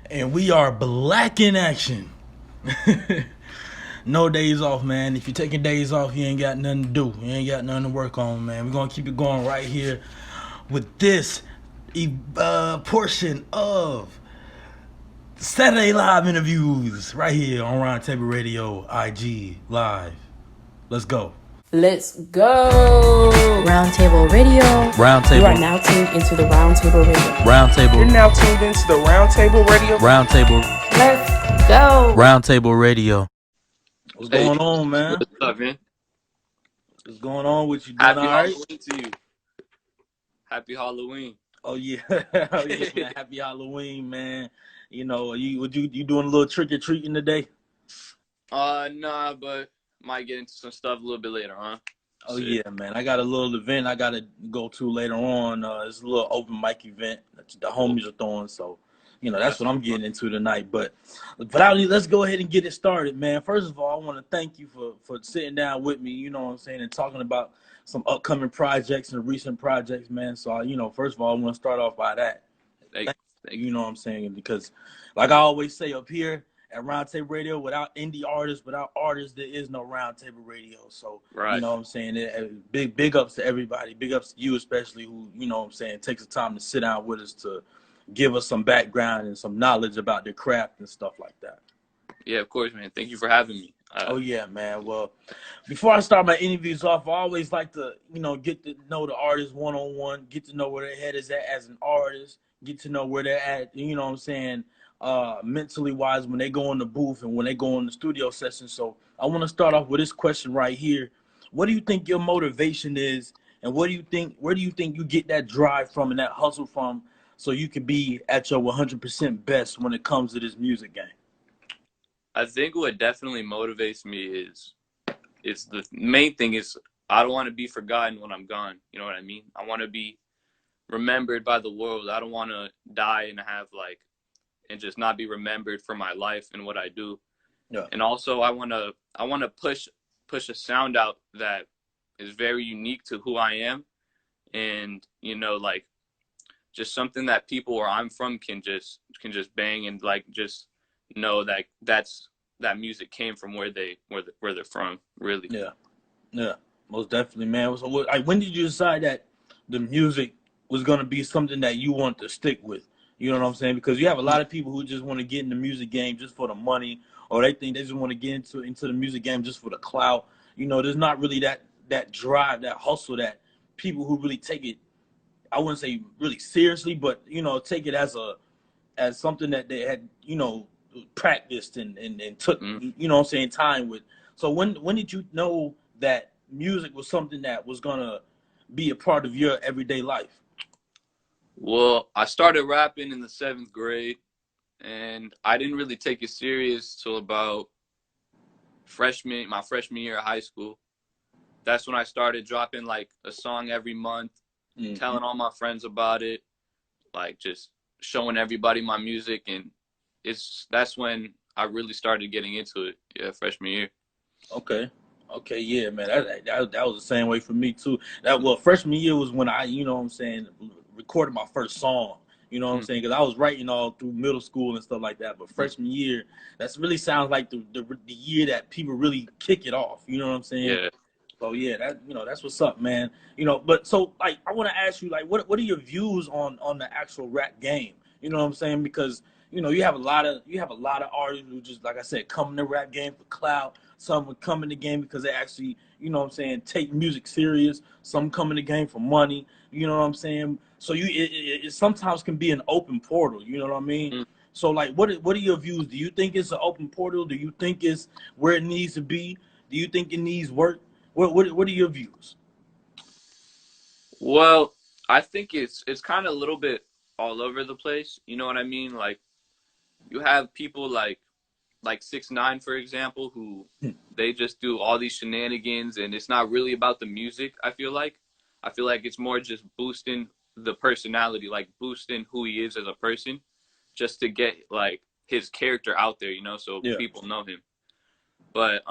And we are black in action. No days off, man. If you're taking days off, you ain't got nothing to do. You ain't got nothing to work on, man. We're gonna keep it going right here with this portion of Saturday Live interviews right here on Roundtable Radio IG Live. Let's go. Let's go. Roundtable Radio. Roundtable. You are now tuned into the Roundtable Radio. Roundtable. You're now tuned into the Roundtable Radio. Roundtable. Let's go. Roundtable Radio. What's Hey, going on, man? what's up, man? What's going on with you? Doing Happy all right? Halloween to you. Happy Halloween. Oh yeah, oh yeah, man. Happy Halloween, man. You know, you doing a little trick or treating today? Nah, but might get into some stuff a little bit later, huh? Oh yeah, man. I got a little event I gotta go to later on. It's a little open mic event that the homies are throwing, so you know that's what I'm getting into tonight. But let's go ahead and get it started, man. First of all, I want to thank you for sitting down with me. You know what I'm saying, and talking about some upcoming projects and recent projects, man. So first of all, I want to start off by that. Thank You know what I'm saying? Because, like I always say up here at Roundtable Radio, without indie artists, without artists, there is no Roundtable Radio. So, Right. You know what I'm saying? Big ups to everybody. Big ups to you, especially who, you know what I'm saying, takes the time to sit down with us to give us some background and some knowledge about the craft and stuff like that. Yeah, of course, man. Thank you for having me. Oh yeah, man. Well, before I start my interviews off, I always like to, get to know the artist one-on-one, get to know where their head is at as an artist, get to know where they're at, you know what I'm saying, mentally wise when they go in the booth and when they go in the studio session. So I want to start off with this question right here. What do you think your motivation is, and where do you think you get that drive from and that hustle from so you can be at your 100% best when it comes to this music game? I think what definitely motivates me is the main thing is I don't want to be forgotten when I'm gone. You know what I mean? I want to be remembered by the world. I don't want to die and and just not be remembered for my life and what I do. Yeah. And also I want to push a sound out that is very unique to who I am, and just something that people where I'm from can just bang and just know that music came from where they're from, really. Yeah, most definitely, man. So when did you decide that the music was going to be something that you want to stick with? You know what I'm saying? Because you have a lot of people who just want to get in the music game just for the money, or they think they just want to get into the music game just for the clout. There's not really that drive, that hustle that people who really take it, I wouldn't say really seriously, but take it as something that they had practiced and took Mm-hmm. what I'm saying, time with. So when did you know that music was something that was gonna be a part of your everyday life? Well, I started rapping in the 7th grade, and I didn't really take it serious till about my freshman year of high school. That's when I started dropping like a song every month, telling all my friends about it, like just showing everybody my music, and that's when I really started getting into it. Yeah, freshman year. Okay, yeah, man. That was the same way for me too. Freshman year was when I, what I'm saying, recorded my first song. You know what I'm saying? Because I was writing all through middle school and stuff like that. But freshman year, that's really sounds like the year that people really kick it off. You know what I'm saying? Yeah. So yeah, that's what's up, man. But so like I want to ask you, like, what are your views on the actual rap game? You know what I'm saying? Because you have a lot of artists who just, like I said, come in the rap game for clout. Some would come in the game because they actually, what I'm saying, take music serious. Some come in the game for money. You know what I'm saying? So it sometimes can be an open portal. You know what I mean? Mm. So like, what are your views? Do you think it's an open portal? Do you think it's where it needs to be? Do you think it needs work? What are your views? Well, I think it's kind of a little bit all over the place. You know what I mean? Like you have people like 6ix9ine, for example, who they just do all these shenanigans, and it's not really about the music. I feel like it's more just boosting the personality, like boosting who he is as a person, just to get like his character out there, so Yeah. people know him. But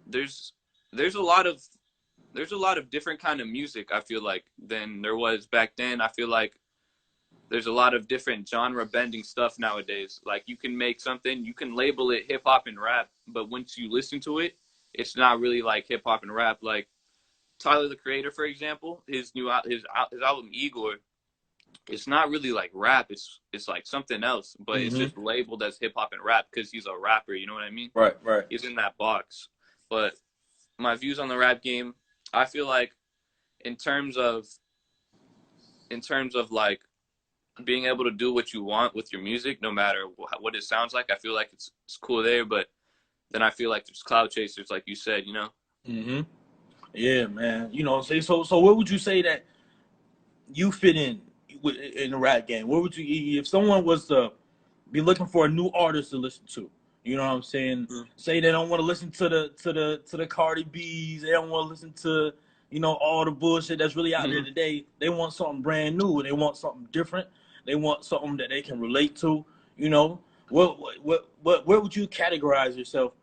there's a lot of different kind of music, I feel like, than there was back then. I feel like there's a lot of different genre bending stuff nowadays. Like you can make something, you can label it hip hop and rap, but once you listen to it, it's not really like hip hop and rap. Like Tyler the Creator, for example, his album Igor, it's not really like rap. It's like something else, but it's just labeled as hip hop and rap because he's a rapper. You know what I mean? Right, right. He's in that box. But my views on the rap game, I feel like in terms of like being able to do what you want with your music, no matter what it sounds like, I feel like it's cool there. But then I feel like there's cloud chasers, like you said, you know. Yeah, man. You know, so where would you say that you fit in the rap game? Where would you, if someone was to be looking for a new artist to listen to, you know what I'm saying? Say they don't want to listen to the Cardi B's, they don't want to listen to, you know, all the bullshit that's really out there today. They want something brand new. They want something different. They want something that they can relate to. You know, where would you categorize yourself,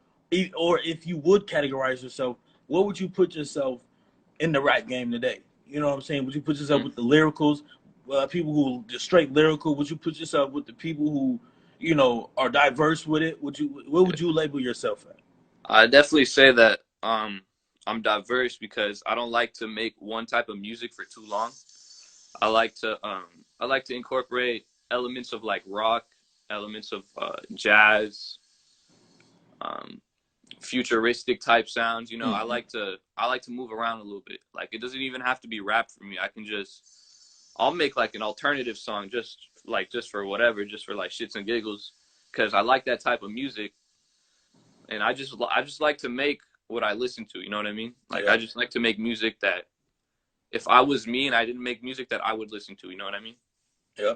or if you would categorize yourself, where would you put yourself in the rap game today? You know what I'm saying? Would you put yourself with the lyricals, people who just straight lyrical? Would you put yourself with the people who, you know, are diverse with it? Where would you label yourself at? I definitely say that I'm diverse because I don't like to make one type of music for too long. I like to incorporate elements of like rock, elements of jazz, futuristic type sounds. You know, I like to move around a little bit. Like it doesn't even have to be rap for me. I'll make like an alternative song just for whatever, just for like shits and giggles, because I like that type of music, and I just like to make what I listen to. You know what I mean? Like I just like to make music that if I was me and I didn't make music that I would listen to. You know what I mean? Yeah.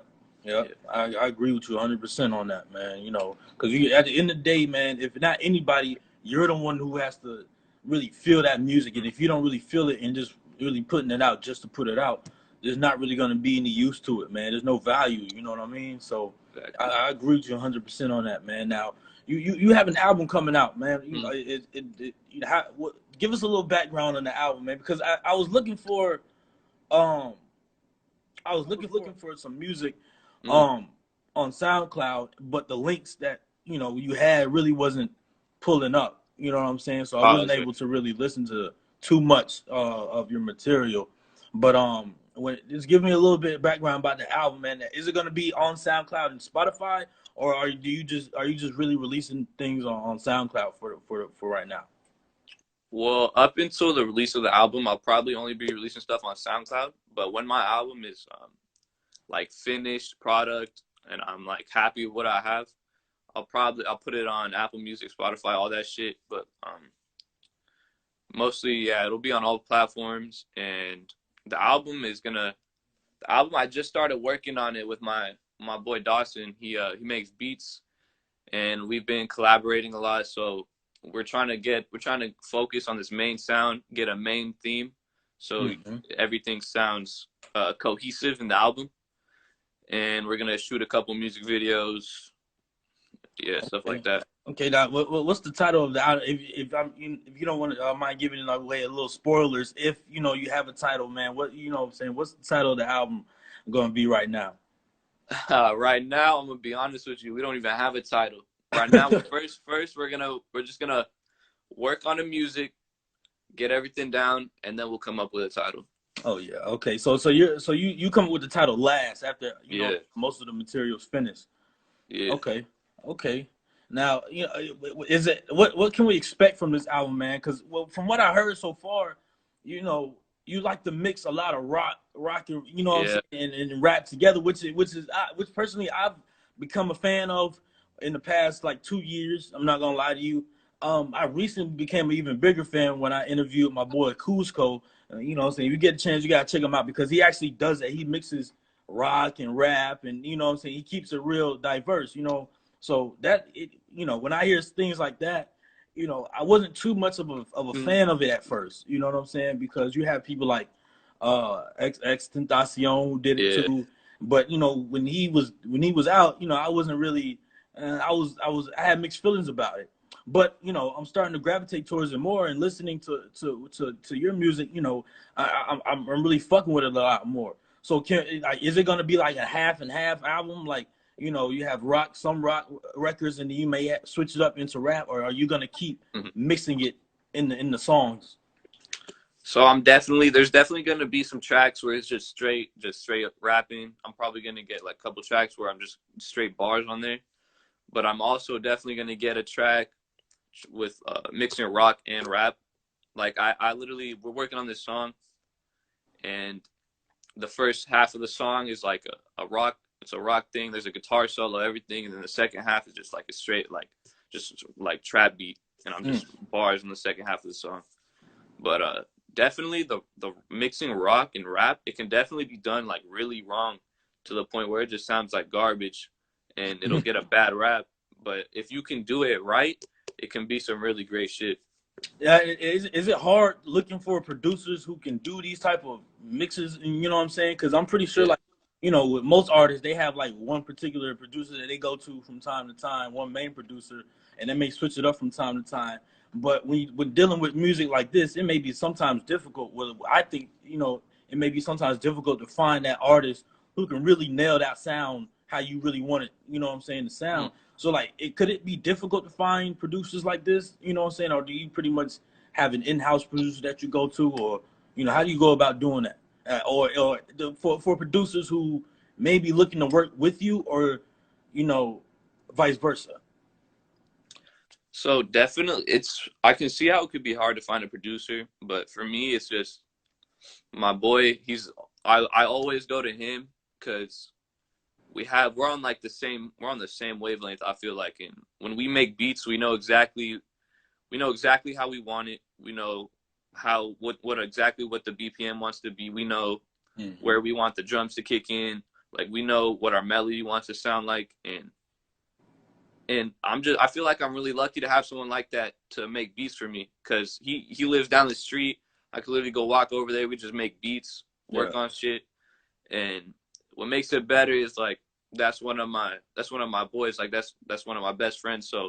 I agree with you 100% on that, man. You know, because you at the end of the day, man, if not anybody, you're the one who has to really feel that music, and if you don't really feel it and just really putting it out just to put it out, there's not really going to be any use to it, man. There's no value, you know what I mean? So exactly. I agree with you 100% on that, man. Now, you have an album coming out, man. You know, give us a little background on the album, man, because I was looking for some music on SoundCloud, but the links that, you know, you had really wasn't pulling up, you know what I'm saying? So I wasn't able to really listen to too much of your material. But just give me a little bit of background about the album, man. Is it going to be on SoundCloud and Spotify, or are you just really releasing things on SoundCloud for right now? Well, up until the release of the album, I'll probably only be releasing stuff on SoundCloud. But when my album is like finished product and I'm like happy with what I have, I'll put it on Apple Music, Spotify, all that shit. But mostly, yeah, it'll be on all platforms. And the album I just started working on it with my boy Dawson. He makes beats, and we've been collaborating a lot. So we're trying to focus on this main sound, get a main theme, so everything sounds cohesive in the album. And we're gonna shoot a couple music videos, stuff like that. Okay, now what's the title of the album? If you don't want to mind giving away a little spoilers, if you know you have a title, man, what I'm saying? What's the title of the album going to be right now? Right now, I'm gonna be honest with you. We don't even have a title right now. First, we're just gonna work on the music, get everything down, and then we'll come up with a title. Oh yeah, okay. So you come up with the title last after you know most of the material's finished. Yeah. Okay. Now, you know, is it what can we expect from this album, man? Because from what I heard so far, you know, you like to mix a lot of rock, and you know what I'm saying, and rap together, which personally I've become a fan of in the past like 2 years. I'm not gonna lie to you. I recently became an even bigger fan when I interviewed my boy Cusco. You know what I'm saying? If you get a chance, you gotta check him out because he actually does that. He mixes rock and rap, and you know what I'm saying, he keeps it real diverse, you know. So you know, when I hear things like that, you know, I wasn't too much of a fan of it at first. You know what I'm saying? Because you have people like Tentacion who did it too. But you know, when he was out, you know, I wasn't really. I had mixed feelings about it. But you know, I'm starting to gravitate towards it more and listening to your music. You know, I'm really fucking with it a lot more. So like, is it gonna be like a half and half album? Like, you have some rock records, and then you may switch it up into rap, or are you gonna keep Mhm. mixing it in the songs? So there's definitely gonna be some tracks where it's just straight up rapping. I'm probably gonna get like a couple tracks where I'm just straight bars on there. But I'm also definitely gonna get a track with mixing rock and rap. Like I literally, we're working on this song, and the first half of the song is like a rock. It's a rock thing. There's a guitar solo, everything, and then the second half is just like a straight just like trap beat, and I'm just bars in the second half of the song. But definitely the mixing rock and rap, it can definitely be done like really wrong to the point where it just sounds like garbage, and it'll get a bad rap. But if you can do it right, it can be some really great shit. Yeah, is it hard looking for producers who can do these type of mixes? And you know what I'm saying? Because I'm pretty sure, Yeah. like, with most artists, they have like one particular producer that they go to from time to time, one main producer, and they may switch it up from time to time. But when dealing with music like this, it may be sometimes difficult. Well, I think it may be sometimes difficult to find that artist who can really nail that sound how you really want it. You know what I'm saying? The sound. So like, could it be difficult to find producers like this? You know what I'm saying? Or do you pretty much have an in-house producer that you go to, or how do you go about doing that? For producers who may be looking to work with you, or vice versa. So definitely, I can see how it could be hard to find a producer, but for me, it's just my boy. I always go to him because we're on like we're on the same wavelength. I feel like, and when we make beats, we know exactly how we want it. We know what exactly what the BPM wants to be. We know where we want the drums to kick in. Like, we know what our melody wants to sound like, and I feel like I'm really lucky to have someone like that to make beats for me, because he lives down the street. I could literally go walk over there. We just make beats, work on shit, and what makes it better is like that's one of my boys. Like, that's one of my best friends. So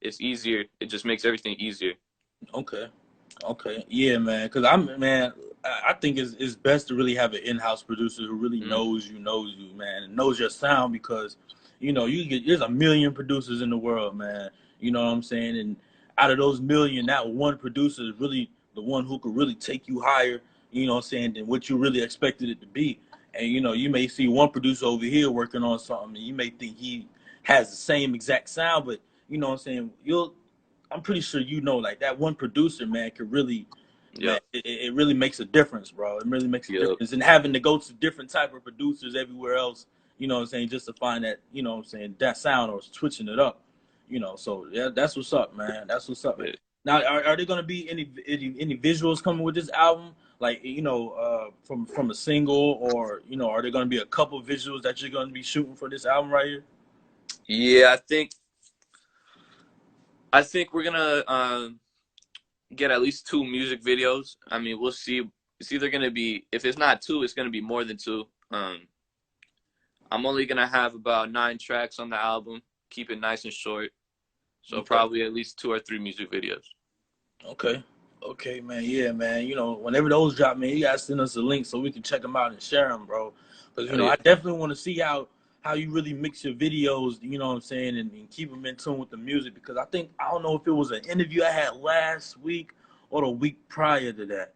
it's easier. It just makes everything easier. Okay. Yeah, man. Because I think it's best to really have an in-house producer who really knows you, man, and knows your sound, because there's a million producers in the world, man. You know what I'm saying? And out of those million, that one producer is really the one who could really take you higher, you know what I'm saying, than what you really expected it to be. And you may see one producer over here working on something, and you may think he has the same exact sound, but you know what I'm saying, I'm pretty sure like that one producer, man, could really, man, it really makes a difference, bro. It really makes a difference. And having to go to different type of producers everywhere else, you know what I'm saying, just to find that, you know what I'm saying, that sound, or switching it up, So yeah, that's what's up, man. That's what's up. Now, are there gonna be any visuals coming with this album? Like, from a single, or are there gonna be a couple visuals that you're gonna be shooting for this album right here? Yeah, I think we're gonna get at least 2 music videos. I mean, we'll see. It's either gonna be, if it's not 2, it's gonna be more than 2. I'm only gonna have about 9 tracks on the album. Keep it nice and short. So probably at least 2 or 3 music videos. Okay, man. Yeah, man. Whenever those drop, man, you gotta send us a link so we can check them out and share them, bro. Because I definitely want to see how you really mix your videos. You know what I'm saying, and keep them in tune with the music. Because I don't know if it was an interview I had last week or the week prior to that,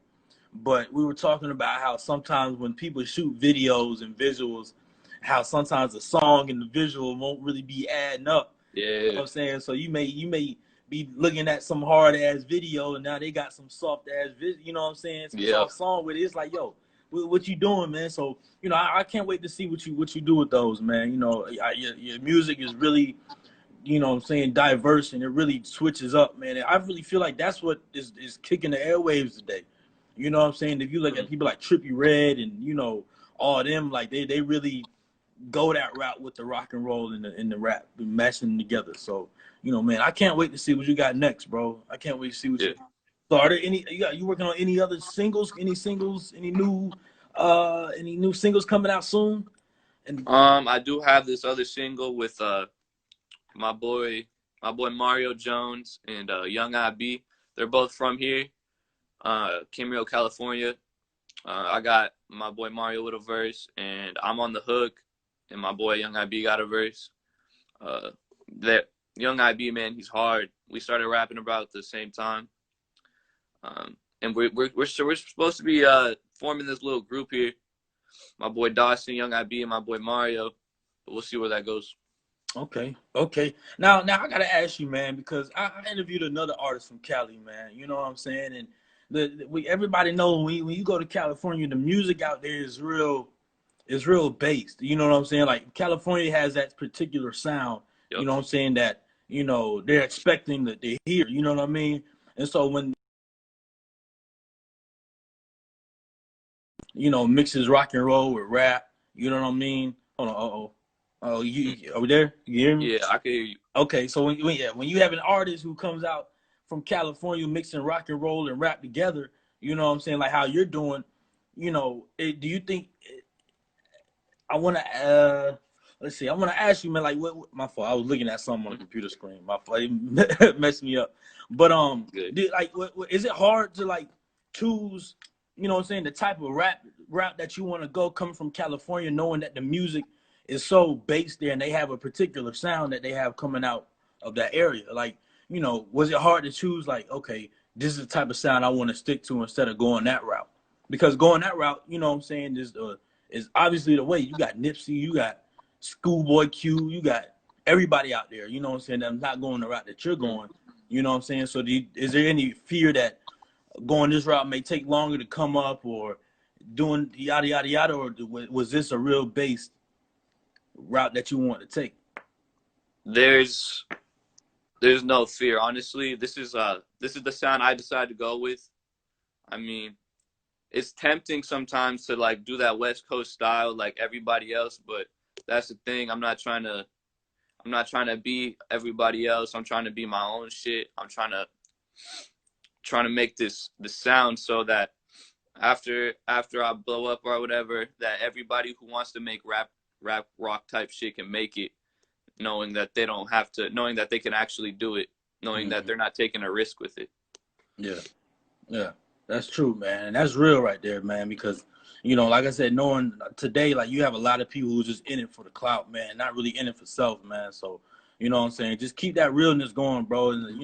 but we were talking about how sometimes when people shoot videos and visuals, how sometimes the song and the visual won't really be adding up. Yeah. You know what I'm saying? So you may be looking at some hard ass video, and now they got some soft ass video, you know what I'm saying? Some soft song with it. It's like, yo, what you doing, man? So, I can't wait to see what you do with those, man. Your music is really, you know what I'm saying, diverse, and it really switches up, man. And I really feel like that's what is kicking the airwaves today. You know what I'm saying? If you look at people like Trippie Redd and, all them, like they really go that route with the rock and roll and the rap, mashing together. So, man, I can't wait to see what you got next, bro. I can't wait to see what you. So, are there you working on any other singles? Any new singles coming out soon? And I do have this other single with my boy Mario Jones and Young IB. They're both from here, Camarillo, California. I got my boy Mario with a verse, and I'm on the hook, and my boy Young IB got a verse. That Young IB, man, he's hard. We started rapping about the same time, and we're supposed to be forming this little group here. My boy Dawson, Young IB, and my boy Mario. But we'll see where that goes. Okay. Now I gotta ask you, man, because I interviewed another artist from Cali, man. You know what I'm saying? And everybody knows when you go to California, the music out there is real based. You know what I'm saying? Like California has that particular sound. Yep. You know what I'm saying? That they're expecting that they hear. You know what I mean? And so when mixes rock and roll with rap, you know what I mean? Hold on. Oh, you are we there? You hear me? Yeah, I can hear you. Okay, so when you have an artist who comes out from California mixing rock and roll and rap together, you know what I'm saying, like how you're doing, do you think? I want to let's see. I want to ask you, man. Like, what my fault? I was looking at something on the computer screen. My fault. It messed me up. But is it hard to like choose? You know what I'm saying? The type of rap that you want to go coming from California, knowing that the music is so based there and they have a particular sound that they have coming out of that area. Like, was it hard to choose like, okay, this is the type of sound I want to stick to instead of going that route? Because going that route, you know what I'm saying, is obviously the way. You got Nipsey, you got Schoolboy Q, you got everybody out there, you know what I'm saying, that's not going the route that you're going, you know what I'm saying? So is there any fear that going this route may take longer to come up or doing yada, yada, yada, or was this a real based route that you want to take? There's no fear, honestly. This is the sound I decided to go with. I mean, it's tempting sometimes to like do that West Coast style like everybody else, but that's the thing. I'm not trying to be everybody else. I'm trying to be my own shit. I'm trying to make the sound so that after I blow up or whatever, that everybody who wants to make rap rock type shit can make it, knowing that they don't have to, knowing that they can actually do it, knowing that they're not taking a risk with it. Yeah, that's true, man. And that's real right there, man, because like I said, knowing today, like you have a lot of people who's just in it for the clout, man, not really in it for self, man. So you know what I'm saying, just keep that realness going, bro. And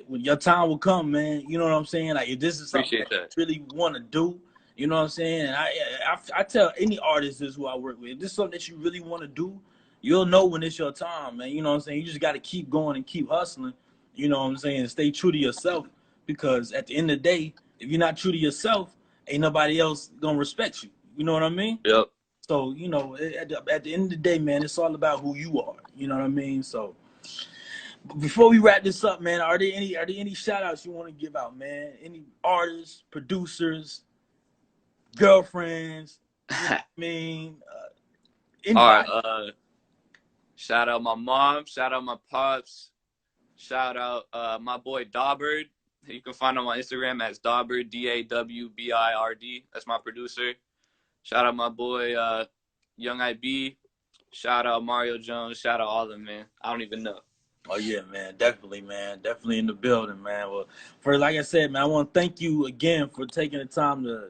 when your time will come, man, you know what I'm saying, like if this is something that you really want to do, you know what I'm saying? And I tell any artist this who I work with, if this is something that you really want to do, you'll know when it's your time, man. You know what I'm saying? You just got to keep going and keep hustling, you know what I'm saying, and stay true to yourself, because at the end of the day, if you're not true to yourself, ain't nobody else going to respect you. You know what I mean? Yep. So, at the end of the day, man, it's all about who you are. You know what I mean? So before we wrap this up, man, are there any shout outs you want to give out, man? Any artists, producers, girlfriends, you know what I mean? Anybody. All right, shout out my mom, shout out my pops, shout out my boy Dawbird. You can find him on Instagram as Dawbird, DAWBIRD. That's my producer. Shout out my boy Young IB. Shout out Mario Jones. Shout out all of them, man. I don't even know. Oh yeah, man, definitely, man, definitely in the building, man. Well, like I said, man, I want to thank you again for taking the time to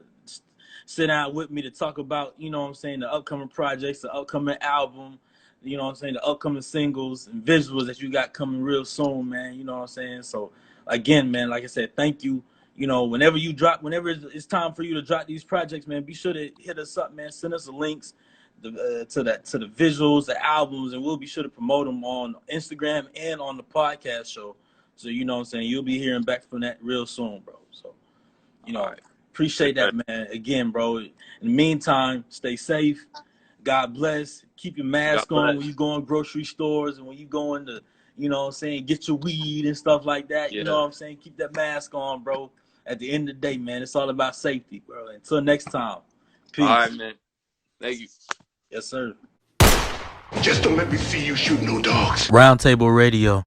sit down with me to talk about, you know what I'm saying, the upcoming projects, the upcoming album, you know what I'm saying, the upcoming singles and visuals that you got coming real soon, man. You know what I'm saying? So again, man, like I said, thank you. Whenever it's time for you to drop these projects, man, be sure to hit us up, man. Send us the links to the visuals, the albums, and we'll be sure to promote them on Instagram and on the podcast show. So you know what I'm saying, you'll be hearing back from that real soon, bro. So appreciate that, man. Again, bro. In the meantime, stay safe. God bless. Keep your mask on when you go in grocery stores and when you go into, you know what I'm saying, get your weed and stuff like that. You know what I'm saying? Keep that mask on, bro. At the end of the day, man, it's all about safety, bro. Until next time. Peace. All right, man. Thank you. Yes, sir. Just don't let me see you shoot no dogs. Roundtable Radio.